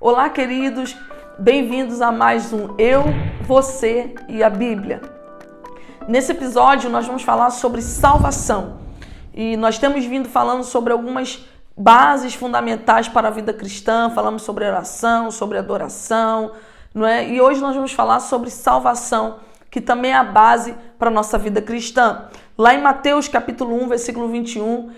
Olá, queridos, bem-vindos a mais um Eu, Você e a Bíblia. Nesse episódio nós vamos falar sobre salvação e nós temos vindo falando sobre algumas bases fundamentais para a vida cristã, falamos sobre oração, sobre adoração, não é? E hoje nós vamos falar sobre salvação, que também é a base para a nossa vida cristã. Lá em Mateus capítulo 1, versículo 21,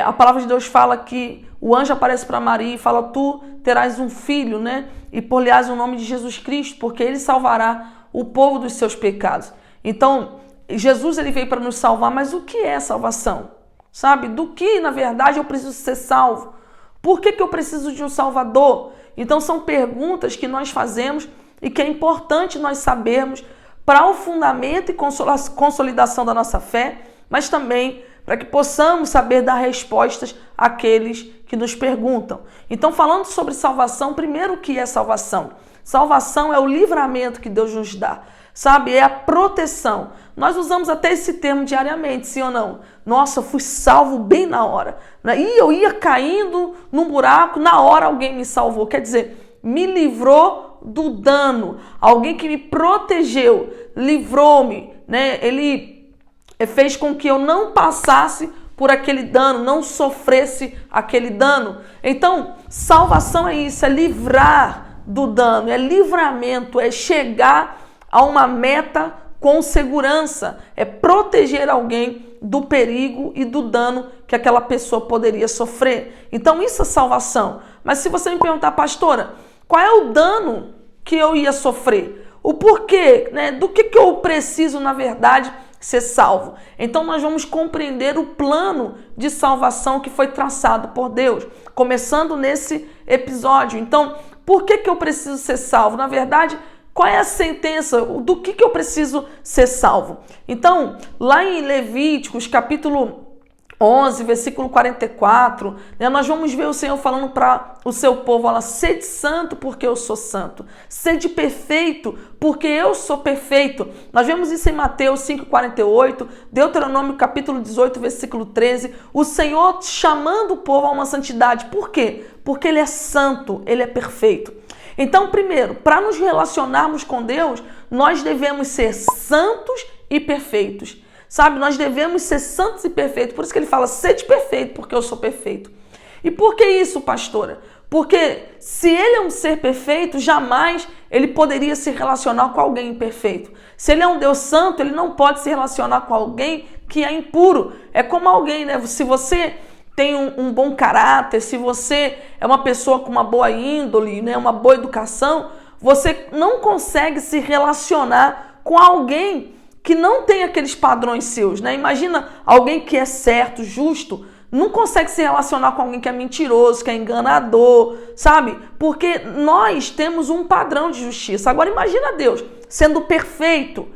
a palavra de Deus fala que o anjo aparece para Maria e fala: tu terás um filho, né? E por-lhe-ás o nome de Jesus Cristo, porque ele salvará o povo dos seus pecados. Então, Jesus ele veio para nos salvar, mas o que é salvação? Sabe? Do que, na verdade, eu preciso ser salvo? Por que eu preciso de um Salvador? Então, são perguntas que nós fazemos e que é importante nós sabermos para o fundamento e consolidação da nossa fé, mas também para que possamos saber dar respostas àqueles que nos perguntam. Então, falando sobre salvação, primeiro, o que é salvação? Salvação é o livramento que Deus nos dá, sabe? É a proteção. Nós usamos até esse termo diariamente, sim ou não? Nossa, eu fui salvo bem na hora. E eu ia caindo num buraco, na hora alguém me salvou. Quer dizer, me livrou do dano. Alguém que me protegeu, livrou-me, né? Ele fez com que eu não passasse por aquele dano, não sofresse aquele dano. Então, salvação é isso, é livrar do dano, é livramento, é chegar a uma meta com segurança, é proteger alguém do perigo e do dano que aquela pessoa poderia sofrer. Então, isso é salvação. Mas se você me perguntar, pastora, qual é o dano que eu ia sofrer? O porquê, né? Do que eu preciso, na verdade, ser salvo? Então nós vamos compreender o plano de salvação que foi traçado por Deus, começando nesse episódio. Então, por que eu preciso ser salvo? Na verdade, qual é a sentença? Do que eu preciso ser salvo? Então, lá em Levíticos, capítulo 11, versículo 44, né, nós vamos ver o Senhor falando para o seu povo: olha, sede santo porque eu sou santo, sede perfeito porque eu sou perfeito. Nós vemos isso em Mateus 5,48, Deuteronômio capítulo 18, versículo 13, o Senhor chamando o povo a uma santidade. Por quê? Porque Ele é santo, Ele é perfeito. Então, primeiro, para nos relacionarmos com Deus, nós devemos ser santos e perfeitos. Sabe, nós devemos ser santos e perfeitos. Por isso que ele fala: sede perfeito, porque eu sou perfeito. E por que isso, pastora? Porque se ele é um ser perfeito, jamais ele poderia se relacionar com alguém imperfeito. Se ele é um Deus santo, ele não pode se relacionar com alguém que é impuro. É como alguém, né? Se você tem um bom caráter, se você é uma pessoa com uma boa índole, né? Uma boa educação, você não consegue se relacionar com alguém que não tem aqueles padrões seus, né? Imagina alguém que é certo, justo, não consegue se relacionar com alguém que é mentiroso, que é enganador, sabe? Porque nós temos um padrão de justiça. Agora imagina Deus sendo perfeito.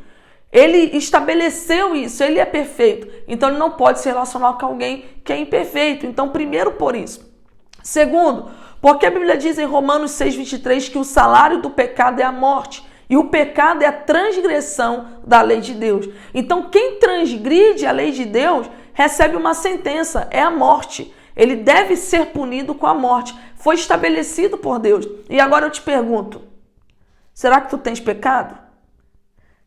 Ele estabeleceu isso, ele é perfeito. Então ele não pode se relacionar com alguém que é imperfeito. Então, primeiro por isso. Segundo, porque a Bíblia diz em Romanos 6,23 que o salário do pecado é a morte. E o pecado é a transgressão da lei de Deus. Então, quem transgride a lei de Deus recebe uma sentença, é a morte. Ele deve ser punido com a morte. Foi estabelecido por Deus. E agora eu te pergunto, será que tu tens pecado?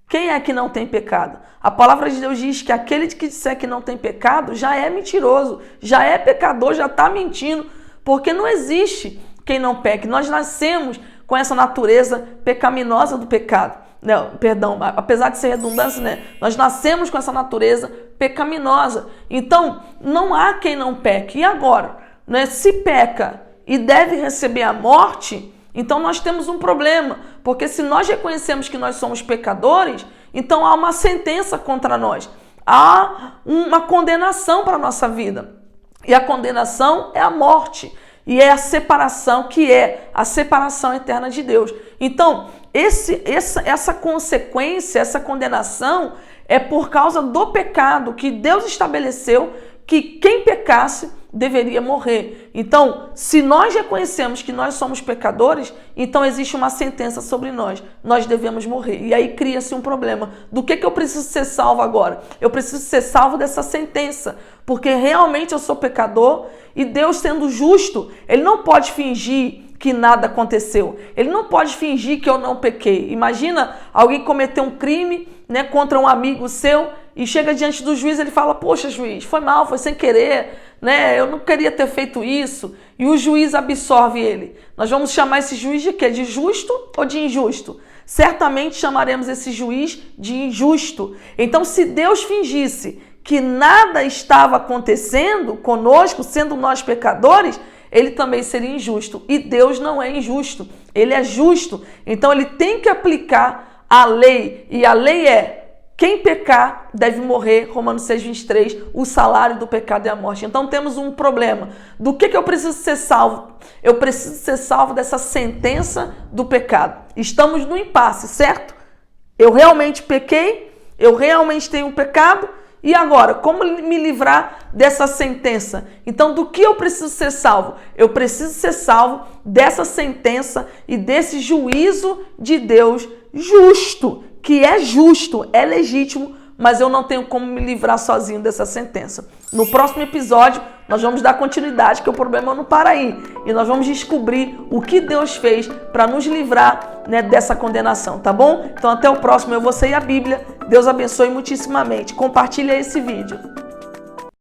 Quem é que não tem pecado? A palavra de Deus diz que aquele que disser que não tem pecado já é mentiroso, já é pecador, já está mentindo, porque não existe quem não peque. Nós nascemos com essa natureza pecaminosa do pecado. Não, perdão, apesar de ser redundância, né? Nós nascemos com essa natureza pecaminosa. Então, não há quem não peque. E agora, né? Se peca e deve receber a morte, então nós temos um problema. Porque se nós reconhecemos que nós somos pecadores, então há uma sentença contra nós. Há uma condenação para a nossa vida. E a condenação é a morte. E é a separação, que é a separação eterna de Deus. Então, essa consequência, essa condenação é por causa do pecado que Deus estabeleceu que quem pecasse deveria morrer. Então, se nós reconhecemos que nós somos pecadores, então existe uma sentença sobre nós. Nós devemos morrer. E aí cria-se um problema. Do que eu preciso ser salvo agora? Eu preciso ser salvo dessa sentença, porque realmente eu sou pecador e Deus, sendo justo, Ele não pode fingir que nada aconteceu. Ele não pode fingir que eu não pequei. Imagina alguém cometer um crime, né, contra um amigo seu e chega diante do juiz e ele fala: poxa, juiz, foi mal, foi sem querer, né? Eu não queria ter feito isso. E o juiz absolve ele. Nós vamos chamar esse juiz de quê? De justo ou de injusto? Certamente chamaremos esse juiz de injusto. Então, se Deus fingisse que nada estava acontecendo conosco, sendo nós pecadores, ele também seria injusto. E Deus não é injusto, ele é justo. Então ele tem que aplicar a lei. E a lei é: quem pecar deve morrer, Romanos 6:23, o salário do pecado é a morte. Então temos um problema. Do que eu preciso ser salvo? Eu preciso ser salvo dessa sentença do pecado. Estamos no impasse, certo? Eu realmente pequei, eu realmente tenho um pecado. E agora, como me livrar dessa sentença? Então, do que eu preciso ser salvo? Eu preciso ser salvo dessa sentença e desse juízo de Deus justo, que é justo, é legítimo, mas eu não tenho como me livrar sozinho dessa sentença. No próximo episódio, nós vamos dar continuidade, que o problema não para aí. E nós vamos descobrir o que Deus fez para nos livrar, né, dessa condenação, tá bom? Então até o próximo. Eu, você e a Bíblia. Deus abençoe muitíssimamente. Compartilha esse vídeo.